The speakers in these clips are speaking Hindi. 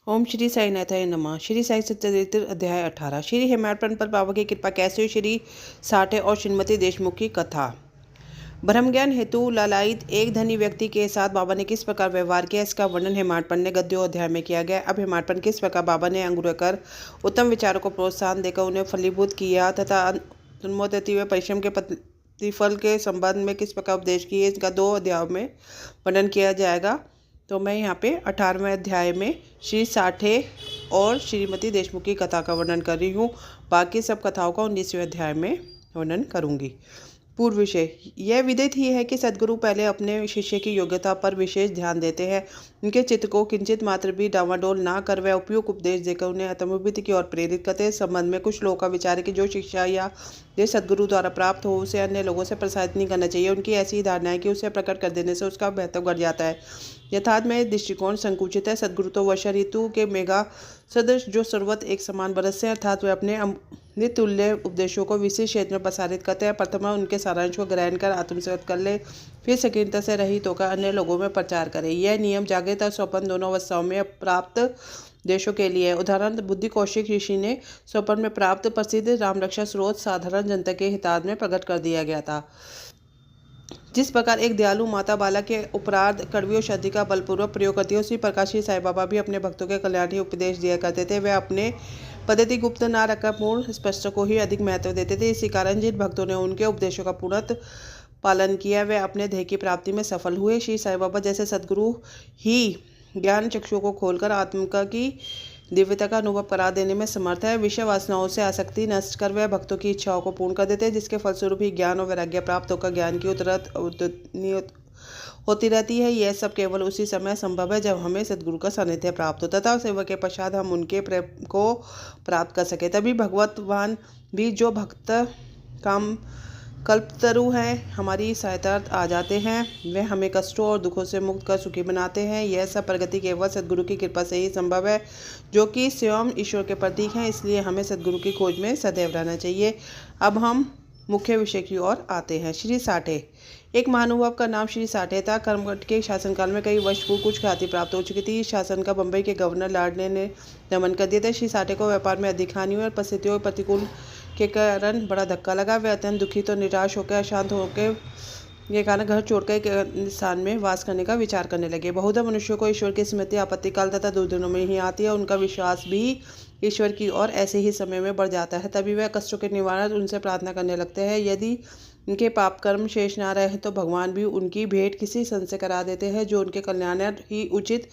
ओम श्री साईनाथाय नमः। श्री साई सच्चरित्र अध्याय 18। श्री हेमाडपंत पर बाबा की कृपा कैसे हुई। श्री साठे और श्रीमती देशमुख की कथा। ब्रह्म ज्ञान हेतु लालायित एक धनी व्यक्ति के साथ बाबा ने किस प्रकार व्यवहार किया, इसका वर्णन हेमाडपंत ने गद्यों अध्याय में किया गया। अब हेमाडपंत किस प्रकार बाबा ने अंगुर कर उत्तम विचारों को प्रोत्साहन देकर उन्हें फलीभूत किया तथा जन्मोत्पत्ति व परिश्रम के प्रतिफल के संबंध में किस प्रकार उपदेश किए, इसका 2 अध्यायों में वर्णन किया जाएगा। तो मैं यहाँ पे 18वें अध्याय में श्री साठे और श्रीमती देशमुख की कथा का वर्णन कर रही हूँ। बाकी सब कथाओं का 19वें अध्याय में वर्णन करूँगी। पूर्व विषय यह विदित ही है कि सद्गुरु पहले अपने शिष्य की योग्यता पर विशेष ध्यान देते हैं। उनके चित्त को किंचित मात्र भी डावाडोल ना कर वह उपयुक्त उपदेश देकर उन्हें आत्माभिवृद्धि की ओर प्रेरित करते हैं। इस संबंध में कुछ लोगों का विचार है कि जो शिक्षा या जो सद्गुरु द्वारा प्राप्त हो उसे अन्य लोगों से प्रसारित नहीं करना चाहिए। उनकी ऐसी धारणा है कि उसे प्रकट कर देने से उसका महत्व बढ़ जाता है। यथार्थ में दृष्टिकोण संकुचित है। सद्गुरु तो वर्षा ऋतु के मेघा सदृश जो सर्वत्र एक समान बरसते हैं, अर्थात वे अपने नितुल्य उपदेशों को विशेष क्षेत्र में प्रसारित करते हैं। प्रथम उनके सारांश को ग्रहण कर आत्मसात कर ले, फिर संकीर्णता से रहित होकर अन्य लोगों में प्रचार करें। यह नियम जागृत और स्वप्न दोनों अवस्थाओं में प्राप्त देशों के लिए है। उदाहरण बुद्धि कौशिक ऋषि ने स्वप्न में प्राप्त प्रसिद्ध रामरक्षा स्रोत साधारण जनता के हितार्थ में प्रकट कर दिया गया था। जिस प्रकार एक दयालु माता बालक के उपरार्ध कड़वी औषधि का बलपूर्वक प्रयोग करती है, उसी प्रकार श्री साई बाबा भी अपने भक्तों के कल्याण ही उपदेश दिया करते थे। वे अपने पद्धति गुप्त न रखकर पूर्ण स्पष्ट को ही अधिक महत्व देते थे। इसी कारण जिन भक्तों ने उनके उपदेशों का पूर्णतः पालन किया वे अपने ध्येय की प्राप्ति में सफल हुए। श्री साई बाबा जैसे सद्गुरु ही ज्ञान चक्षुओं को खोलकर आत्मिका की दिव्यता का अनुभव करा देने में समर्थ है। विषय वासनाओं से आसक्ति नष्ट कर वह भक्तों की इच्छाओं को पूर्ण कर देते हैं, जिसके फलस्वरूप ही ज्ञान और वैराग्य प्राप्त होकर ज्ञान की उत्तरत होती रहती है। यह सब केवल उसी समय संभव है जब हमें सद्गुरु का सानिध्य प्राप्त हो तथा सेवा के पश्चात हम उनके प्रेम को प्राप्त कर सके। तभी भगवतवान भी जो भक्त काम कल्पतरु हैं हमारी सहायता आ जाते हैं। वे हमें कष्टों और दुखों से मुक्त कर सुखी बनाते हैं। यह सब प्रगति केवल सद्गुरु की कृपा से ही संभव है, जो कि स्वयं ईश्वर के प्रतीक हैं। इसलिए हमें सद्गुरु की खोज में सदैव रहना चाहिए। अब हम मुख्य विषय की ओर आते हैं। श्री साठे एक महानुभाव का नाम श्री साठे था। कर्मठ के शासनकाल में कई वर्ष पूर्व कुछ ख्याति प्राप्त हो चुकी थी। इस शासन का बम्बई के गवर्नर लार्डने ने दमन कर दिया था। श्री साठे को व्यापार में अधिक हानि हुई और परिस्थितियों प्रतिकूल के कारण बड़ा धक्का लगा। वे अत्यंत दुखी तो निराश होकर अशांत होकर ये कारण घर छोड़कर एक स्थान में वास करने का विचार करने लगे। बहुधा मनुष्यों को ईश्वर की स्मृति आपत्तिकाल तथा दुर्दिनों में ही आती है। उनका विश्वास भी ईश्वर की ओर ऐसे ही समय में बढ़ जाता है। तभी वह कष्टों के निवारण उनसे प्रार्थना करने लगते हैं। यदि उनके पाप कर्म शेष ना रहे तो भगवान भी उनकी भेंट किसी संत से करा देते हैं, जो उनके कल्याण ही उचित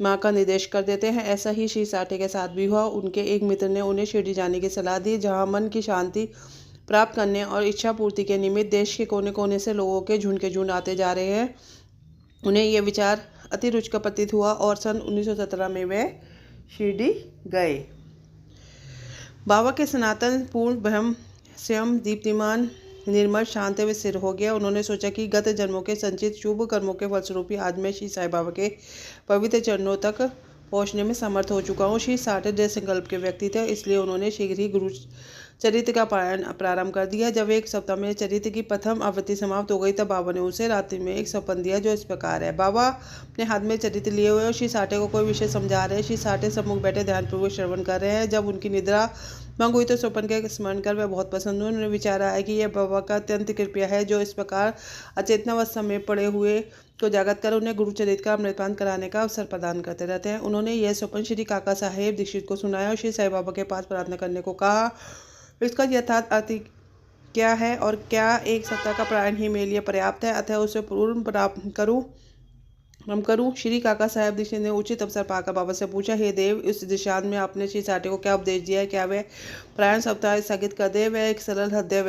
माँ का निर्देश कर देते हैं। ऐसा ही श्री साठे के साथ भी हुआ। उनके एक मित्र ने उन्हें शिरडी जाने की सलाह दी, जहाँ मन की शांति प्राप्त करने और इच्छा पूर्ति के निमित्त देश के कोने कोने से लोगों के झुंड के झुंड आते जा रहे हैं। उन्हें यह विचार अति रुचिकर प्रतीत हुआ और सन 1917 में वे शिरडी गए। बाबा के सनातन पूर्ण ब्रह्म स्वयं दीप्तिमान निर्मल शांत व स्थिर हो गया। उन्होंने सोचा कि गत जन्मों के संचित शुभ कर्मों के फलस्वरूप ही आज मैं श्री साई बाबा के पवित्र चरणों तक पहुंचने में समर्थ हो चुका हूँ। श्री साठे दृढ़ संकल्प के व्यक्ति थे, इसलिए उन्होंने शीघ्र ही गुरु चरित्र का पारायण प्रारंभ कर दिया। जब एक सप्ताह में चरित्र की प्रथम आवृत्ति समाप्त हो गई तब बाबा ने उसे रात्रि में एक सपन दिया, जो इस प्रकार है। बाबा अपने हाथ में चरित्र लिए हुए और श्री साठे को कोई विषय समझा रहे हैं। श्री साठे सम्मुख बैठे ध्यानपूर्वक श्रवण कर रहे हैं। जब उनकी निद्रा भंग हुई तो स्वप्न के स्मरण कर वह बहुत पसंद हुए। उन्होंने विचारा है कि यह बाबा का अत्यंत कृपया है, जो इस प्रकार अचेतनावस्था में पड़े हुए को जागृत कर उन्हें गुरुचरित्र का अमृतपान कराने का अवसर प्रदान करते रहते हैं। उन्होंने यह स्वप्न श्री काका साहेब दीक्षित को सुनाया और श्री साई बाबा के पास प्रार्थना करने को कहा। इसका यथार्थ अर्थ क्या है और क्या एक सप्ताह का प्रायण ही मेरे लिए पर्याप्त है, अतः उसे पूर्ण प्राप्त करूँ। श्री काका साहेब दीक्षित ने उचित अवसर पाकर बाबा से पूछा, हे देव, इस दिशांत में आपने श्री साठे को क्या उपदेश दिया है? क्या वह प्रायण सप्ताह स्थगित कर दे? वह एक सरल हृदय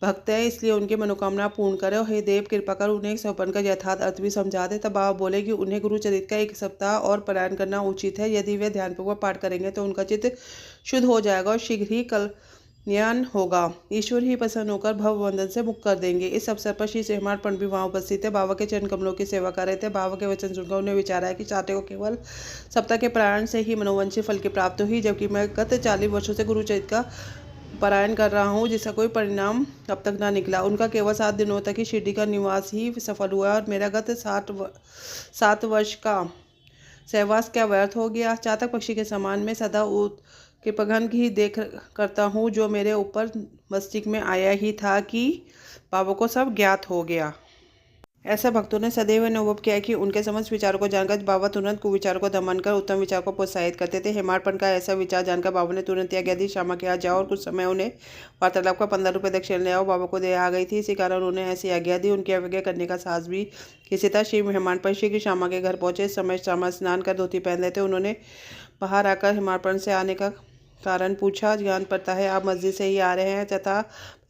भक्त है, इसलिए उनकी मनोकामना पूर्ण करे। और हे देव, कृपा कर उन्हें एक स्वप्न का यथार्थ अर्थ भी समझा दे। तब बाबा बोले कि उन्हें गुरुचरित्र का एक सप्ताह और पारायण करना उचित है। यदि वे ध्यानपूर्वक पाठ करेंगे तो उनका चित्त शुद्ध हो जाएगा और शीघ्र ही कल्याण होगा। ईश्वर ही प्रसन्न होकर भवबंधन से मुक्त कर देंगे। इस अवसर पर श्री हेमाडपंत भी वहाँ उपस्थित थे। बाबा के चरण कमलों की सेवा कर रहे थे। बाबा के वचन सुनकर उन्हें विचारा है कि साठे को केवल सप्ताह के पारायण से ही मनोवांछित फल की प्राप्ति हुई, जबकि मैं गत 40 वर्षों से गुरुचरित्र का पारायण कर रहा हूँ, जिसका कोई परिणाम अब तक ना निकला। उनका केवल 7 दिनों तक ही शिरडी का निवास ही सफल हुआ और मेरा गत 7 वर्ष का सहवास क्या व्यर्थ हो गया। चातक पक्षी के समान मैं सदा के पघन ही देख करता हूँ, जो मेरे ऊपर मस्तिष्क में आया ही था कि बाबा को सब ज्ञात हो गया। ऐसा भक्तों ने सदैव अनुभव किया कि उनके समस्त विचारों को जानकर बाबा तुरंत कुविचारों को दमन कर उत्तम विचार को प्रोत्साहित करते थे। हेमाडपंत का ऐसा विचार जानकर बाबा ने तुरंत आज्ञा दी, श्यामा के यहाँ जाओ और कुछ समय उन्हें वार्तालाप का 15 रुपये दक्षिण ले आओ। बाबा को दया आ गई थी, इसी कारण उन्होंने ऐसी आज्ञा दी। उनकी अवज्ञा करने का साहस भी किसी था। श्री हेमाडपंत श्री श्यामा के घर पहुंचे। इस समय श्यामा स्नान कर धोती पहन रहे थे। उन्होंने बाहर आकर हेमाडपंत से आने का कारण पूछा। ज्ञान पड़ता है आप मस्जिद से ही आ रहे हैं तथा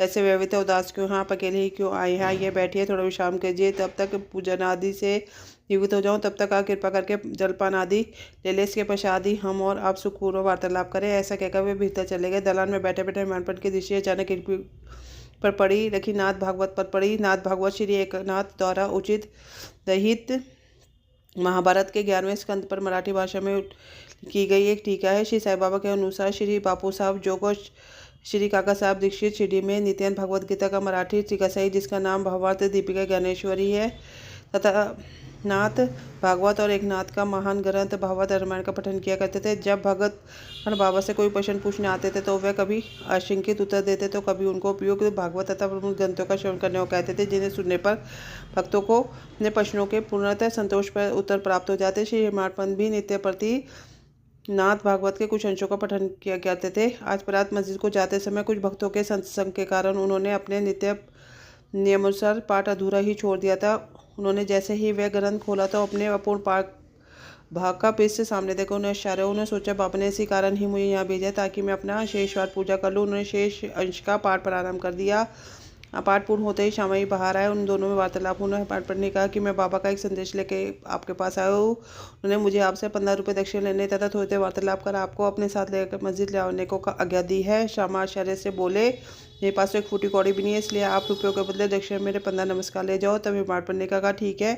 ऐसे व्यवित उदास क्यों हैं, आप अकेले ही क्यों आए हैं? ये बैठिए, थोड़ा विश्राम कीजिए, तब तक पूजन आदि से निवृत्त हो जाऊं, तब तक आप कृपा करके जलपान आदि ले लें, इसके पश्चात ही हम और आप सुखपूर्वक वार्तालाप करें। ऐसा कहकर वे भीतर चले गए। दलान में बैठे बैठे हेमाडपंत की दृष्टि अचानक खिड़की पर पड़ी, रखी नाथ भागवत पर पड़ी। नाथ भागवत श्री एकनाथ द्वारा उचित दहित महाभारत के 11वें स्कंद पर मराठी भाषा में की गई एक टीका है। श्री साईं बाबा के अनुसार श्री बापू साहब जोगो श्री काका साहब दीक्षित शिरडी में नित्यानंद भगवद गीता का मराठी टीका सही, जिसका नाम भावार्थ दीपिका ज्ञानेश्वरी है, तथा नाथ भागवत और एक नाथ का महान ग्रंथ भागवत रामायण का पठन किया करते थे। जब भगत बाबा से कोई प्रश्न पूछने आते थे तो वह कभी आशंकित उत्तर देते तो कभी उनको उपयुक्त भागवत तथा प्रमुख ग्रंथों का श्रवण करने को कहते थे, जिन्हें सुनने पर भक्तों को अपने प्रश्नों के पूर्णतः संतोष पर उत्तर प्राप्त हो जाते। श्री हेमाडपंत भी नित्य प्रति नाथ भागवत के कुछ अंशों का पठन किया करते थे। आज प्रात मस्जिद को जाते समय कुछ भक्तों के सत्संग के कारण उन्होंने अपने नित्य नियमानुसार पाठ अधूरा ही छोड़ दिया था। उन्होंने जैसे ही वह ग्रंथ खोला तो अपने अपूर्ण पाठ भाग का पृष्ठ से सामने देखा। उन्हें आश्चर्य। उन्होंने सोचा बाबा ने इसी कारण ही मुझे यहाँ भेजा ताकि मैं अपना शेष वार पूजा कर लूँ। उन्होंने शेष अंश का पाठ प्रारंभ कर दिया। पाठ पूर्ण होते ही श्यामा जी बाहर आए। उन दोनों में वार्तालाप। उन्होंने पाठ पढ़ने कहा कि मैं बाबा का एक संदेश लेके आपके पास आया हूँ। उन्होंने मुझे आपसे 15 रुपये दक्षिण लेने तथा थोड़ी देर वार्तालाप कर आपको अपने साथ लेकर मस्जिद ले आने को आज्ञा दी है। श्यामा आश्चर्य से बोले, मेरे पास तो एक फूटी कौड़ी भी नहीं है, इसलिए आप रुपयों के बदले दक्षिण मेरे 15 नमस्कार ले जाओ। तब हेमाडपंत ने कहा ठीक है,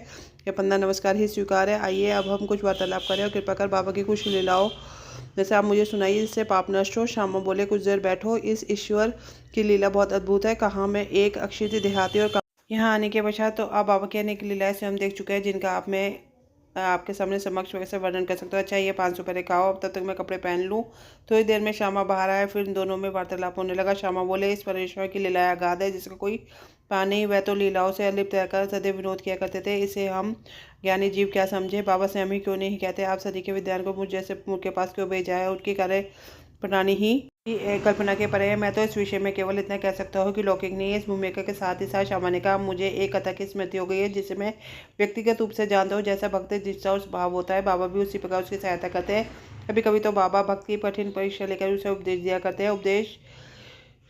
ये 15 नमस्कार ही स्वीकार है। आइए अब हम कुछ वार्तालाप करें और कृपा कर बाबा की कुछ लीलाओं जैसे आप मुझे सुनाइए, इससे पाप नष्ट हो। श्यामा बोले, कुछ देर बैठो, इस ईश्वर की लीला बहुत अद्भुत है। कहाँ मैं एक अक्षित देहाती और यहाँ आने के पश्चात तो आप बाबा की अनेक लीलाएं स्वयं देख चुके हैं, जिनका आप मैं आपके सामने समक्ष वैसे वर्णन कर सकता हूँ। अच्छा, ये 500 रुपये खाओ, अब तब तक मैं कपड़े पहन लूँ। थोड़ी देर में श्यामा बाहर आया। फिर इन दोनों में वार्तालाप होने लगा। श्यामा बोले, इस परमेश्वर की लीलाएं अगाध है, जिसका कोई पार नहीं। वह तो लीलाओं से अलिप्त रहकर सदैव विनोद किया करते थे, इसे हम ज्ञानी जीव क्या समझे। बाबा से हम ही क्यों नहीं कहते, आप सदी के विद्वान को मुझ जैसे मूर्ख के पास क्यों भेजा है? उनकी कार्य प्रणाली ही कल्पना के परे है। मैं तो इस विषय में केवल इतना कह सकता हूँ कि लौकिक नहीं है। इस भूमिका के साथ ही साथ श्यामा ने कहा, मुझे एक कथा की स्मृति हो गई है, जिसे मैं व्यक्तिगत रूप से जानता हूँ। जैसा भक्त जिसका उस भाव होता है, बाबा भी उसी प्रकार उसकी सहायता करते हैं। कभी कभी तो बाबा भक्त की कठिन परीक्षा लेकर उसे उपदेश दिया करते हैं। उपदेश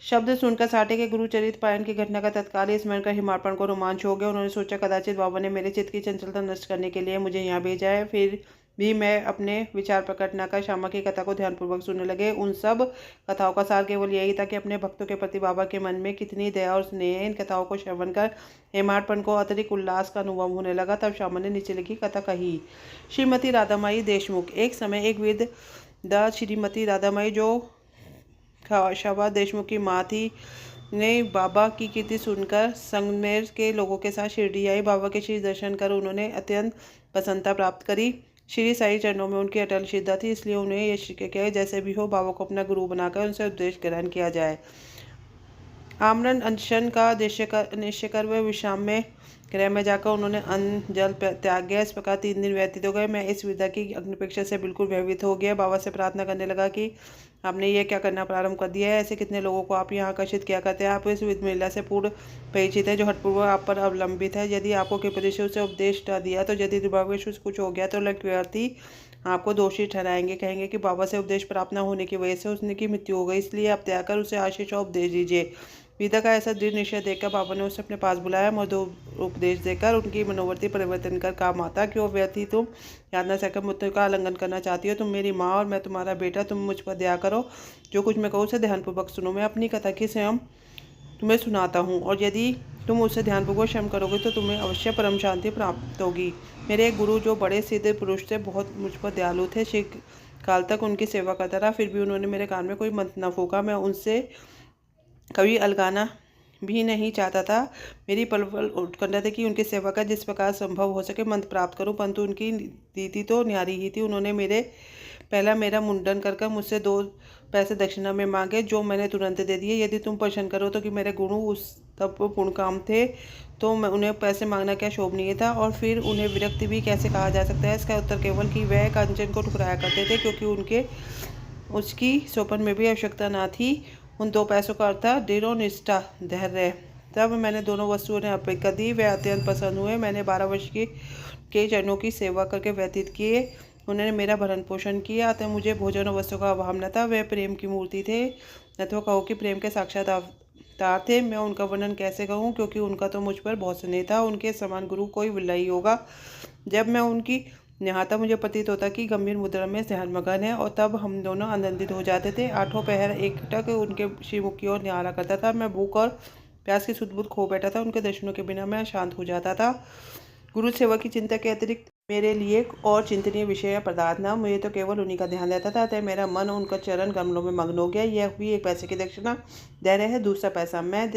शब्द सुनकर साठे के गुरुचरित पारायण की घटना का तत्काल ही स्मरण कर हेमाडपंत को रोमांच हो गया। उन्होंने सोचा, कदाचित बाबा ने मेरे चित्त की चंचलता नष्ट करने के लिए मुझे यहाँ भेजा है। फिर भी मैं अपने विचार प्रकट न कर श्यामा की कथा को ध्यानपूर्वक सुनने लगे। उन सब कथाओं का सार केवल यही था कि अपने भक्तों के प्रति बाबा के मन में कितनी दया और स्नेह है। इन कथाओं को श्रवण कर हेमाडपंत को अतिरिक्त उल्लास का अनुभव होने लगा। तब श्यामा ने नीचे लिखी कथा कही। श्रीमती राधामाई देशमुख। एक समय एक वृद्ध श्रीमती राधामाई, जो शाबा देशमुख की माँ थी, ने बाबा की कीर्ति सुनकर संगमेर के लोगों के साथ शिरडी आई। बाबा के श्री दर्शन कर उन्होंने अत्यंत प्रसन्नता प्राप्त करी। श्री साई चरणों में उनकी अटल श्रद्धा थी, इसलिए उन्हें यह शिक्षा किया जैसे भी हो बाबा को अपना गुरु बनाकर उनसे उपदेश ग्रहण किया जाए। आमरण अनशन का निश्चय कर वह विश्राम में गृह में जाकर उन्होंने अन्न जल त्याग गया। इस प्रकार 3 दिन व्यतीत हो गए। मैं इस विद्या की अग्निपेक्षा से बिल्कुल भयभीत हो गया। बाबा से प्रार्थना करने लगा कि आपने ये क्या करना प्रारंभ कर दिया है? ऐसे कितने लोगों को आप यहाँ आकर्षित किया करते हैं? आप इस विधमेला से पूर्ण परिचित है, जो हठपूर्वक आप पर अवलंबित है। यदि आपको कृपा से उसे उपदेश दिया, तो यदि दुर्भाग्यवश कुछ हो गया तो लक्ष्यार्थी आपको दोषी ठहराएंगे, कहेंगे कि बाबा से उपदेश प्राप्त न होने की वजह से उसने की मृत्यु हो गई, इसलिए आप त्याग कर उसे आशीष और उपदेश दीजिए। विदा का ऐसा दृढ़ निश्चय देखकर बाबा ने उसे अपने पास बुलाया। मधु उपदेश देकर उनकी मनोवृत्ति परिवर्तन कर कहा, माता क्यों व्यथी तुम याद न सहकर मृत्यु का आलिंगन करना चाहती हो? तुम मेरी माँ और मैं तुम्हारा बेटा, तुम मुझ पर दया करो। जो कुछ मैं कहूँ उसे ध्यानपूर्वक सुनो। मैं अपनी कथा की स्वयं तुम्हें सुनाता हूँ, और यदि तुम उसे ध्यानपूर्वक श्रवण करोगे तो तुम्हें अवश्य परम शांति प्राप्त होगी। मेरे एक गुरु, जो बड़े सिद्ध पुरुष थे, बहुत मुझ पर दयालु थे, शीघ्र काल तक उनकी सेवा करता रहा, फिर भी उन्होंने मेरे कान में कोई मंत्र न फूका। मैं उनसे कभी अलगाना भी नहीं चाहता था। मेरी पल पल उत्कंठा थी कि उनकी सेवा का जिस प्रकार संभव हो सके मंत्र प्राप्त करूं, परंतु उनकी नीति तो न्यारी ही थी। उन्होंने पहला मेरा मुंडन कर मुझसे 2 पैसे दक्षिणा में मांगे, जो मैंने तुरंत दे दिए। यदि तुम प्रश्न करो तो कि मेरे गुरु उस तब पूर्ण काम थे, तो मैं उन्हें पैसे मांगना क्या शोभनीय था, और फिर उन्हें विरक्ति भी कैसे कहा जा सकता है? इसका उत्तर केवल कि वह कंचन को ठुकराया करते थे, क्योंकि उसकी स्वप्न में भी आवश्यकता न थी। उन 2 पैसों का अर्थ था दृढ़ निष्ठा, धैर्य। तब मैंने दोनों वस्तुओं ने अर्पित कर दी। वे अत्यंत प्रसन्न हुए। मैंने 12 वर्ष के चरणों की सेवा करके व्यतीत किए। उन्होंने मेरा भरण पोषण किया, अतः मुझे भोजन और वस्तु का अभाव न था। वे प्रेम की मूर्ति थे, अथवा कहो कि प्रेम के साक्षात अवतार थे। मैं उनका वर्णन कैसे कहूँ, क्योंकि उनका तो मुझ पर बहुत स्नेह था। उनके समान गुरु कोई बिरला ही होगा। जब मैं उनकी निहारता, मुझे प्रतीत होता कि गंभीर मुद्रा में ध्यानमग्न है, और तब हम दोनों आनंदित हो जाते थे। 8 पहर एकटक उनके श्रीमुख की ओर निहारा करता था। मैं भूख और प्यास की सुध-बुध खो बैठा था। उनके दर्शनों के बिना मैं शांत हो जाता था। गुरु सेवा की चिंता के अतिरिक्त मेरे लिए और चिंतनीय विषय या पदार्थ न, मुझे तो केवल उन्हीं का ध्यान रहता था। अतः मेरा मन उनका चरण कमलों में मग्न हो गया। यह हुई 1 पैसे की दक्षिणा। धैर्य है दूसरा पैसा। मैं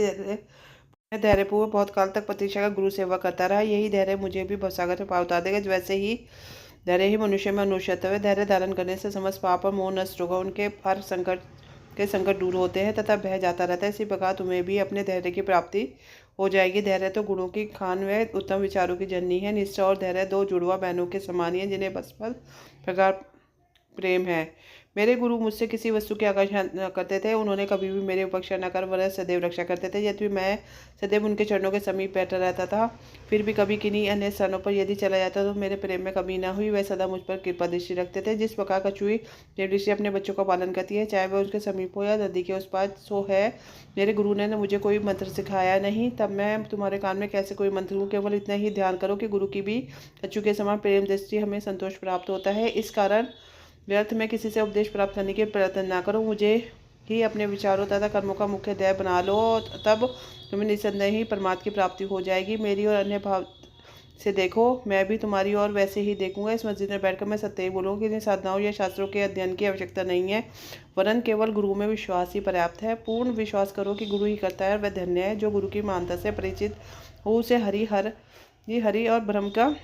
धैर्यपूर्वक बहुत काल तक प्रतीक्षा का गुरु सेवा करता रहा। यही धैर्य मुझे भी भवसागर में पार उतार देगा। वैसे ही धैर्य ही मनुष्य में अनुष्ठित है। धैर्य धारण करने से समस्त पाप और मोह नष्ट होगा। उनके हर संकट दूर होते हैं तथा बह जाता रहता है। इसी प्रकार तुम्हें भी अपने धैर्य की प्राप्ति हो जाएगी। धैर्य तो गुणों की खान व उत्तम विचारों की जननी है। निष्ठा और धैर्य 2 जुड़वा बहनों के समान ही है, जिन्हें परस्पर प्रकार प्रेम है। मेरे गुरु मुझसे किसी वस्तु की आकांक्षा न करते थे। उन्होंने कभी भी मेरे उपेक्षा न कर वह सदैव रक्षा करते थे। यदि मैं सदैव उनके चरणों के समीप बैठा रहता था, फिर भी कभी किन्हीं अन्य स्थानों पर यदि चला जाता तो मेरे प्रेम में कमी न हुई। वह सदा मुझ पर कृपा दृष्टि रखते थे। जिस प्रकार कछुई दृष्टि अपने बच्चों का पालन करती है, चाहे वह उसके समीप हो या नदी के उस पार, सो है मेरे गुरु ने मुझे कोई मंत्र सिखाया नहीं। तब मैं तुम्हारे कान में कैसे कोई मंत्र हूँ? केवल इतना ही ध्यान करो कि गुरु की भी कछुए के समान प्रेम दृष्टि हमें संतोष प्राप्त होता है। इस कारण व्यर्थ में किसी से उपदेश प्राप्त करने के प्रयत्न ना करो। मुझे ही अपने विचारों तथा कर्मों का मुख्य ध्येय बना लो, तब तुम्हें निस्संदेह ही परमात्मा की प्राप्ति हो जाएगी। मेरी और अन्य भाव से देखो, मैं भी तुम्हारी और वैसे ही देखूंगा। इस मस्जिद में बैठकर मैं सत्य ही बोलूँगा कि इन्हें साधनाओं या शास्त्रों के अध्ययन की आवश्यकता नहीं है, वरन केवल गुरु में विश्वास ही पर्याप्त है। पूर्ण विश्वास करो कि गुरु ही करता है और वह धन्य है। जो गुरु की महानता से परिचित हो, उसे हरि और ब्रह्म का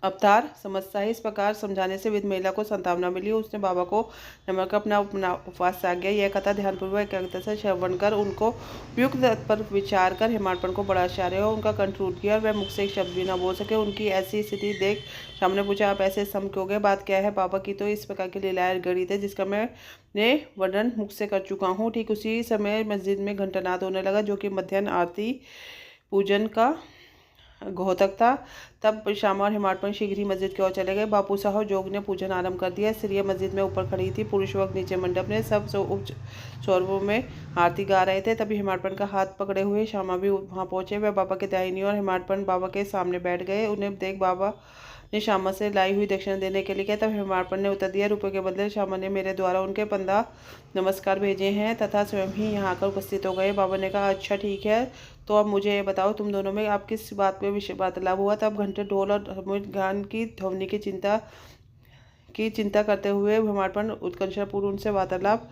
अवतार समझता है। इस प्रकार समझाने से विध महिला को सांत्वना मिली। उसने बाबा को नमक अपना उपवास त्याग गया। यह कथा ध्यानपूर्वक एकाग्रता से श्रवण कर, उनको उपयुक्त पर विचार कर हेमाडपन को बड़ा आश्चर्य हो। उनका कंठ टूट गया और वह मुख से एक शब्द भी न बोल सके। उनकी ऐसी स्थिति देख सामने पूछा, आप ऐसे सम क्यों गए? बात क्या है? बाबा की तो इस प्रकार की लीलाएं गणित है जिसका मैंने वर्णन मुख से कर चुका हूँ। ठीक उसी समय मस्जिद में घंटानाद होने लगा, जो कि मध्याह्न आरती पूजन का घोतक था। तब श्यामा और हेमाडपन शीघ्र ही मस्जिद की ओर चले गए। बापू साहब जोग ने पूजन आरंभ कर दिया। स्त्रियां मस्जिद में ऊपर खड़ी थी, पुरुष वर्ग नीचे मंडप में, सब उच्च स्वरों में आरती गा रहे थे। तभी हेमाडपन का हाथ पकड़े हुए श्यामा भी वहां पहुंचे। वह बाबा के दाहिनी और हेमाडपन बाबा के सामने बैठ गए। उन्हें देख बाबा ने श्यामा से लाई हुई दक्षिणा देने के लिए कहा। तब हेमाडपन ने उत्तर दिया, रुपये के बदले श्यामा ने मेरे द्वारा उनके 15 नमस्कार भेजे हैं तथा स्वयं ही यहाँ आकर उपस्थित हो गए। बाबा ने कहा, अच्छा ठीक है, तो अब मुझे ये बताओ, तुम दोनों में आप किस बात पे विषय वार्तालाप हुआ? तब घंटे ढोल और गान की ध्वनि की चिंता करते हुए हेमाडपन उत्कंठापूर्व उनसे वार्तालाप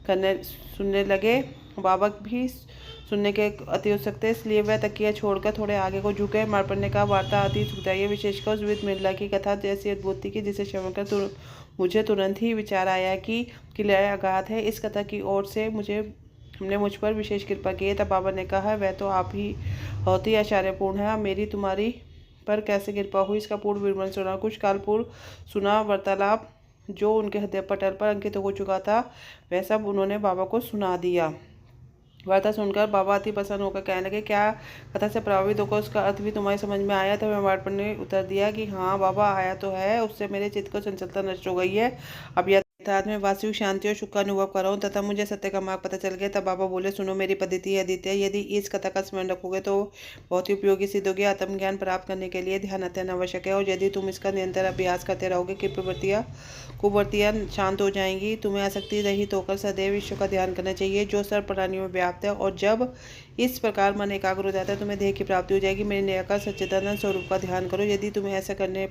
सुनने लगे। बाबा भी सुनने के अति उत्सुक थे, इसलिए वह तकिया छोड़कर थोड़े आगे को झुके। हेमाडपन ने कहा, वार्ता अति सुखदायी है, विशेषकर उस वृद्ध महिला की कथा जैसी अद्भुत थी कि जिसे श्रवण कर मुझे तुरंत ही विचार आया कि किला अगाध है। इस कथा की ओर से हमने मुझ पर विशेष कृपा की है। तब बाबा ने कहा, वह तो आप ही बहुत ही आश्चर्यपूर्ण है। मेरी तुम्हारी पर कैसे कृपा हुई, इसका पूर्ण विवरण सुना। कुछ काल पूर्व सुना वार्तालाप जो उनके हृदय पटल पर अंकित हो चुका था, वह सब उन्होंने बाबा को सुना दिया। वार्ता सुनकर बाबा अति प्रसन्न होकर कहने लगे, क्या कथा से प्रभावित होकर उसका अर्थ भी तुम्हारी समझ में आया? तब हेमाडपन ने उत्तर दिया कि हाँ बाबा, आया तो है। उससे मेरे चित्त को चंचलता नष्ट हो गई है। अब यथार्थ में वास्तविक शांति और सुख का अनुभव कर रहा हूँ तथा मुझे सत्य का मार्ग पता चल गया। तब बाबा बोले, सुनो, मेरी पद्धति आदित्य, यदि इस कथा का स्मरण रखोगे तो बहुत ही उपयोगी सिद्ध होगी। आत्मज्ञान प्राप्त करने के लिए ध्यान अत्यंत आवश्यक है, और यदि तुम इसका निरंतर अभ्यास करते रहोगे कुप्रवृत्तियाँ शांत हो जाएंगी। तुम्हें आसक्ति रहित होकर सदैव ईश्वर का ध्यान करना चाहिए, जो सर्व प्राणियों में व्याप्त है, और जब इस प्रकार मन एकाग्र हो जाता है तुम्हें देह की प्राप्ति हो जाएगी। मेरे निराकार सच्चिदानंद स्वरूप का ध्यान करो। यदि तुम्हें ऐसा करने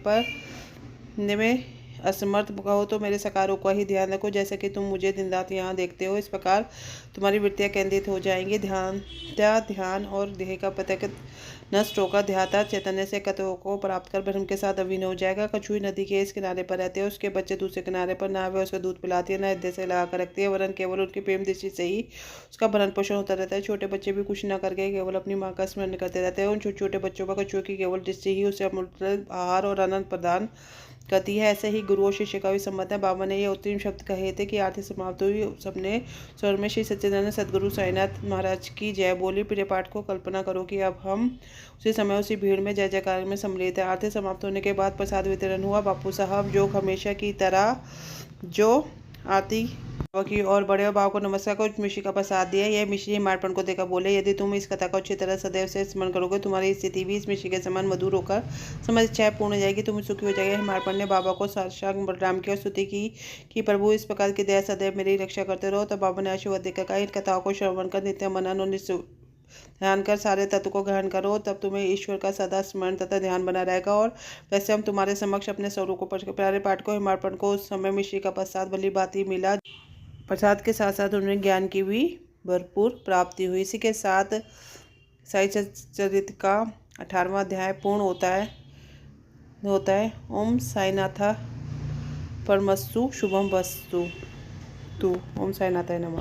में असमर्थ कहो तो मेरे सकारों का ही ध्यान रखो। जैसे कि तुम मुझे दिन रात यहाँ देखते हो, इस प्रकार तुम्हारी वृत्तियाँ केंद्रित हो जाएंगी। ध्यान और देह का प्रत्येक नष्ट होकर ध्याता चैतन्य से कतवों को प्राप्त कर ब्रह्म के साथ अभिन्न हो जाएगा। कछुई नदी के इस किनारे पर रहते हैं, उसके बच्चे दूसरे किनारे पर, ना वह उसका दूध पिलाती है, ना हृदय से लगा कर रखती है, वरन केवल उनकी प्रेम दृष्टि से ही उसका भरण पोषण होता रहता है। छोटे बच्चे भी कुछ न करके केवल अपनी माँ का स्मरण करते रहते हैं। उन छोटे छोटे बच्चों पर कछुओं की केवल दृष्टि ही उसे अमूल्य आहार और आनंद प्रदान करती है। ऐसे ही गुरु और शिष्य का भी संबंध है। बाबा ने ये उत्तम शब्द कहे थे कि आरती समाप्त हुई, सबने स्वर में श्री सच्चिदानंद सदगुरु साईनाथ महाराज की जय बोली। प्रिय पाठ को कल्पना करो कि अब हम उसी समय उसी भीड़ में जय जयकार में सम्मिलित है। आरती समाप्त होने के बाद प्रसाद वितरण हुआ। बापू साहब जो हमेशा की तरह जो आरती की और बड़े भाव को नमस्कार को मिश्री का प्रसाद दिया। यह मिश्री हिमाड़पन को देखकर बोले, यदि तुम इस कथा को अच्छी तरह सदैव से स्मरण करोगे, तुम्हारी स्थिति भी इस मिश्री के समान मधुर होकर समझ इच्छाएं पूर्ण हो जाएगी, तुम सुखी हो जाएगी। हिमाड़पन ने बाबा को साष्टांग बलराम की और स्तुति की कि प्रभु इस प्रकार की दया सदैव मेरी रक्षा करते रहो। तब बाबा ने आशीर्वाद देकर कहा, इन कथाओं को श्रवण कर नित्य मनन और ध्यान कर सारे तत्व को ग्रहण करो, तब तुम्हें ईश्वर का सदा स्मरण तथा ध्यान बना रहेगा। और वैसे हम तुम्हारे समक्ष अपने स्वरूप को प्यारे पाठ को हिमाड़पन को उस समय मिश्री का प्रसाद भली भांति मिला। प्रसाद के साथ साथ उन्हें ज्ञान की भी भरपूर प्राप्ति हुई। इसी के साथ साई चरित्र का 18वां अध्याय पूर्ण होता है। ओम साईनाथ परमस्तु शुभम वस्तु। ओम साईनाथाय नमः।